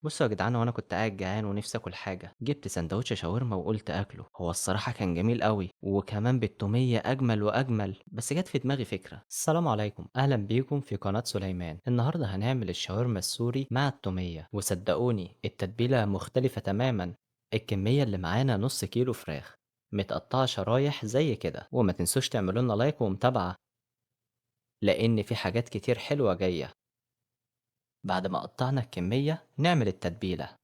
بصوا يا جدعان، وانا كنت قاعد جعان ونفسي اكل حاجه، جبت سندوتش شاورما وقلت اكله. هو الصراحه كان جميل قوي، وكمان بالتوميه اجمل واجمل. بس جت في دماغي فكره. السلام عليكم، اهلا بيكم في قناه سليمان. النهارده هنعمل الشاورما السوري مع التوميه، وصدقوني التتبيله مختلفه تماما. الكميه اللي معانا نص كيلو فراخ متقطعه شرايح زي كده، وما تنسوش تعملوا لنا لايك ومتابعه، لان في حاجات كتير حلوه جايه. بعد ما قطعنا الكميه نعمل التتبيله.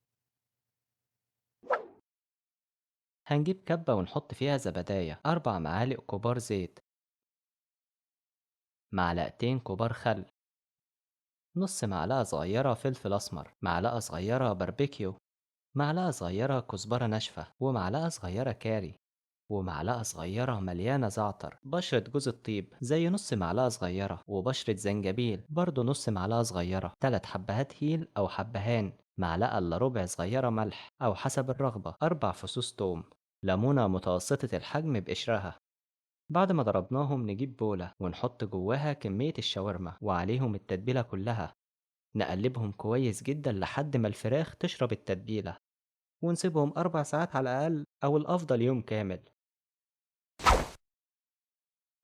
هنجيب كبة ونحط فيها زبداية 4 معالق كبار زيت، معلقتين كبار خل، نص معلقة صغيرة فلفل أسمر، معلقة صغيرة باربيكيو، معلقة صغيرة كزبرة ناشفة، ومعلقة صغيرة كاري، ومعلقة صغيرة مليانة زعتر، بشرة جوز الطيب زي نص معلقة صغيرة، وبشرة زنجبيل برضو نص معلقة صغيرة، 3 حبهات هيل أو حبهان، معلقة إلا ربع صغيرة ملح أو حسب الرغبة، 4 فصوص توم، ليمونة متوسطة الحجم بقشرها. بعد ما ضربناهم نجيب بولة ونحط جواها كمية الشاورما وعليهم التتبيلة كلها، نقلبهم كويس جدا لحد ما الفراخ تشرب التتبيلة، ونسيبهم 4 ساعات على الأقل، أو الأفضل يوم كامل.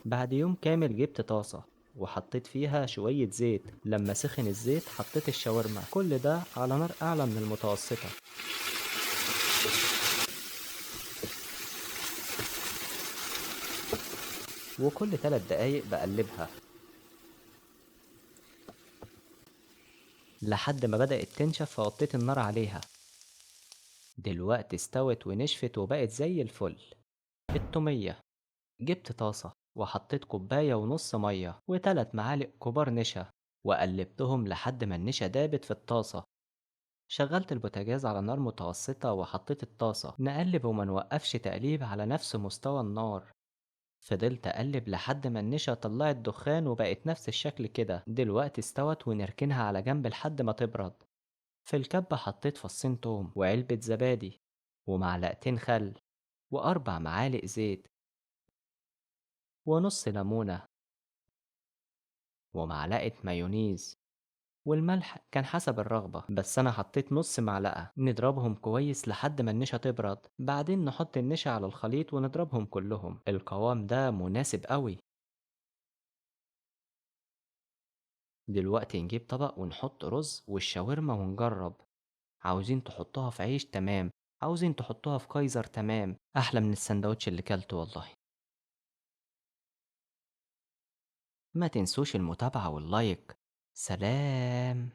بعد يوم كامل جبت طاسة وحطيت فيها شوية زيت. لما سخن الزيت حطيت الشاورما، كل ده على نار أعلى من المتوسطة، وكل 3 دقايق بقلبها لحد ما بدأت تنشف، فوطيت النار عليها. دلوقتي استوت ونشفت وبقت زي الفل. التومية، جبت طاسة وحطيت كوباية ونص مية و3 معالق كبار نشا، وقلبتهم لحد ما النشا دابت في الطاسة. شغلت البوتاجاز على نار متوسطة وحطيت الطاسة، نقلب وما نوقفش تقليب على نفس مستوى النار. فضلت أقلب لحد ما النشا طلعت دخان وبقت نفس الشكل كده. دلوقتي استوت ونركنها على جنب لحد ما تبرد. في الكبة حطيت فصين توم وعلبة زبادي ومعلقتين خل و4 معالق زيت ونص ليمونة ومعلقة مايونيز، والملح كان حسب الرغبة، بس أنا حطيت نص معلقة. نضربهم كويس لحد ما النشا تبرد، بعدين نحط النشا على الخليط ونضربهم كلهم. القوام ده مناسب قوي. دلوقتي نجيب طبق ونحط رز والشاورما ونجرب. عاوزين تحطوها في عيش تمام، عاوزين تحطوها في كايزر تمام، أحلى من السندوتش اللي كلته والله. ما تنسوش المتابعة واللايك. سلام.